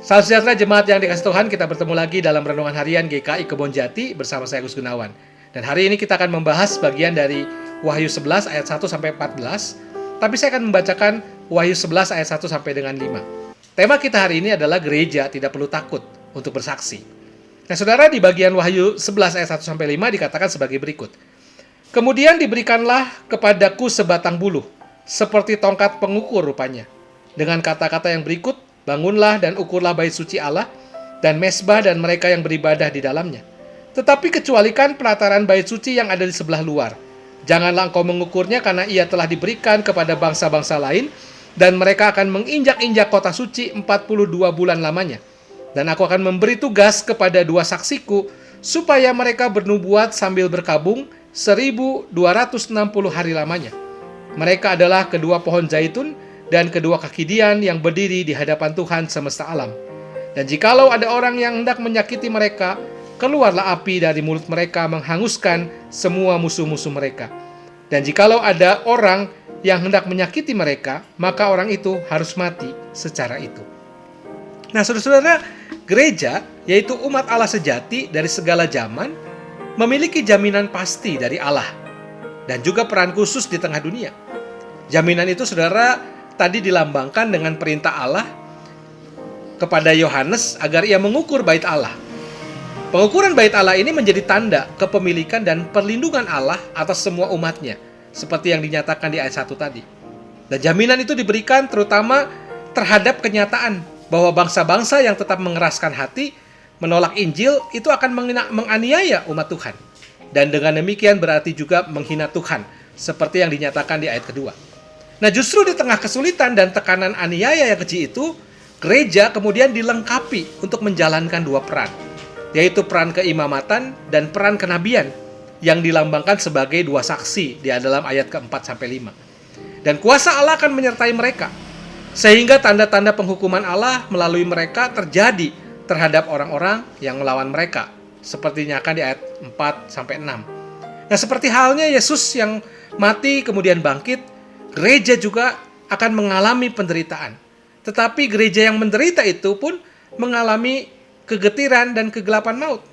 Salam sejahtera jemaat yang dikasihi Tuhan, kita bertemu lagi dalam Renungan Harian GKI Kebonjati bersama saya Gus Gunawan. Dan hari ini kita akan membahas bagian dari Wahyu 11 ayat 1 sampai 14, tapi saya akan membacakan Wahyu 11 ayat 1 sampai dengan 5. Tema kita hari ini adalah gereja tidak perlu takut untuk bersaksi. Nah, Saudara, di bagian Wahyu 11 ayat 1 sampai 5 dikatakan sebagai berikut. Kemudian diberikanlah kepadaku sebatang buluh, seperti tongkat pengukur rupanya. Dengan kata-kata yang berikut, bangunlah dan ukurlah bait suci Allah dan mezbah dan mereka yang beribadah di dalamnya. Tetapi kecualikan pelataran bait suci yang ada di sebelah luar. Janganlah engkau mengukurnya karena ia telah diberikan kepada bangsa-bangsa lain dan mereka akan menginjak-injak kota suci 42 bulan lamanya. Dan aku akan memberi tugas kepada 2 saksiku supaya mereka bernubuat sambil berkabung 1260 hari lamanya. Mereka adalah kedua pohon zaitun dan kedua kaki Dian yang berdiri di hadapan Tuhan semesta alam. Dan jikalau ada orang yang hendak menyakiti mereka, keluarlah api dari mulut mereka menghanguskan semua musuh-musuh mereka. Dan jikalau ada orang yang hendak menyakiti mereka, maka orang itu harus mati secara itu. Nah, saudara-saudara, gereja, yaitu umat Allah sejati dari segala zaman, memiliki jaminan pasti dari Allah dan juga peran khusus di tengah dunia. Jaminan itu, saudara, tadi dilambangkan dengan perintah Allah kepada Yohanes agar ia mengukur bait Allah. Pengukuran bait Allah ini menjadi tanda kepemilikan dan perlindungan Allah atas semua umatnya, seperti yang dinyatakan di ayat 1 tadi. Dan jaminan itu diberikan terutama terhadap kenyataan bahwa bangsa-bangsa yang tetap mengeraskan hati, menolak Injil, itu akan menganiaya umat Tuhan. Dan dengan demikian berarti juga menghina Tuhan, seperti yang dinyatakan di ayat kedua. Nah, justru di tengah kesulitan dan tekanan aniaya yang keji itu, gereja kemudian dilengkapi untuk menjalankan 2 peran, yaitu peran keimamatan dan peran kenabian yang dilambangkan sebagai 2 saksi di dalam ayat ke-4 sampai 5. Dan kuasa Allah akan menyertai mereka, sehingga tanda-tanda penghukuman Allah melalui mereka terjadi terhadap orang-orang yang melawan mereka, seperti dinyatakan di ayat 4 sampai 6. Nah, seperti halnya Yesus yang mati kemudian bangkit, gereja juga akan mengalami penderitaan. Tetapi gereja yang menderita itu pun mengalami kegetiran dan kegelapan maut.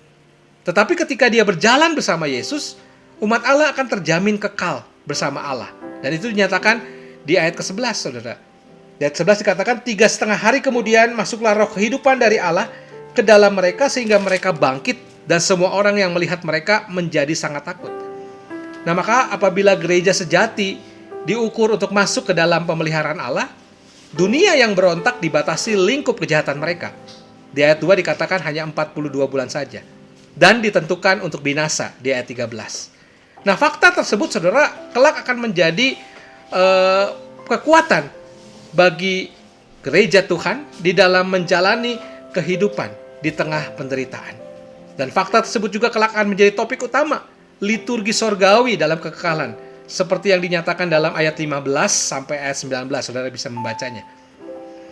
Tetapi ketika dia berjalan bersama Yesus, umat Allah akan terjamin kekal bersama Allah. Dan itu dinyatakan di ayat ke-11, saudara. Di ayat 11 dikatakan, 3,5 hari kemudian masuklah roh kehidupan dari Allah ke dalam mereka sehingga mereka bangkit dan semua orang yang melihat mereka menjadi sangat takut. Nah, maka apabila gereja sejati diukur untuk masuk ke dalam pemeliharaan Allah, dunia yang berontak dibatasi lingkup kejahatan mereka. Di ayat 2 dikatakan hanya 42 bulan saja. Dan ditentukan untuk binasa di ayat 13. Nah, fakta tersebut, saudara, kelak akan menjadi kekuatan bagi gereja Tuhan di dalam menjalani kehidupan di tengah penderitaan. Dan fakta tersebut juga kelak akan menjadi topik utama liturgi sorgawi dalam kekekalan, seperti yang dinyatakan dalam ayat 15 sampai ayat 19, saudara bisa membacanya.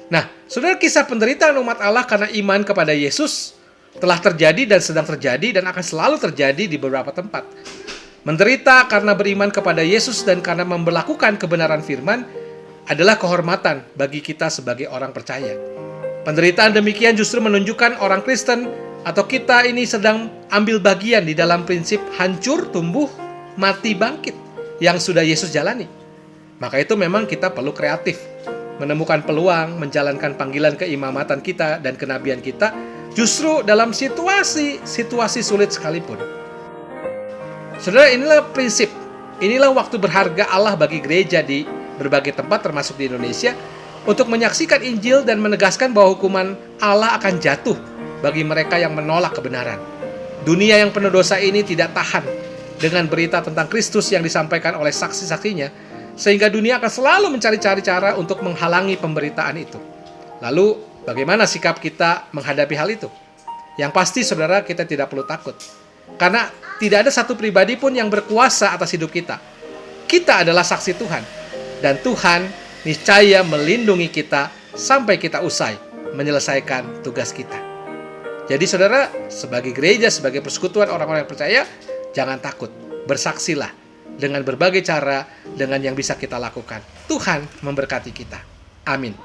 Nah, saudara, kisah penderitaan umat Allah karena iman kepada Yesus telah terjadi dan sedang terjadi dan akan selalu terjadi di beberapa tempat. Menderita karena beriman kepada Yesus dan karena memberlakukan kebenaran firman adalah kehormatan bagi kita sebagai orang percaya. Penderitaan demikian justru menunjukkan orang Kristen atau kita ini sedang ambil bagian di dalam prinsip hancur, tumbuh, mati, bangkit yang sudah Yesus jalani. Maka itu memang kita perlu kreatif, menemukan peluang, menjalankan panggilan keimamatan kita dan kenabian kita, justru dalam situasi sulit sekalipun. Saudara, inilah prinsip, inilah waktu berharga Allah bagi gereja di berbagai tempat termasuk di Indonesia, untuk menyaksikan Injil dan menegaskan bahwa hukuman Allah akan jatuh bagi mereka yang menolak kebenaran. Dunia yang penuh dosa ini tidak tahan dengan berita tentang Kristus yang disampaikan oleh saksi-saksinya, sehingga dunia akan selalu mencari-cari cara untuk menghalangi pemberitaan itu. Lalu, bagaimana sikap kita menghadapi hal itu? Yang pasti, saudara, kita tidak perlu takut. Karena tidak ada satu pribadi pun yang berkuasa atas hidup kita. Kita adalah saksi Tuhan. Dan Tuhan niscaya melindungi kita sampai kita usai menyelesaikan tugas kita. Jadi, saudara, sebagai gereja, sebagai persekutuan orang-orang yang percaya, jangan takut, bersaksilah dengan berbagai cara, dengan yang bisa kita lakukan. Tuhan memberkati kita. Amin.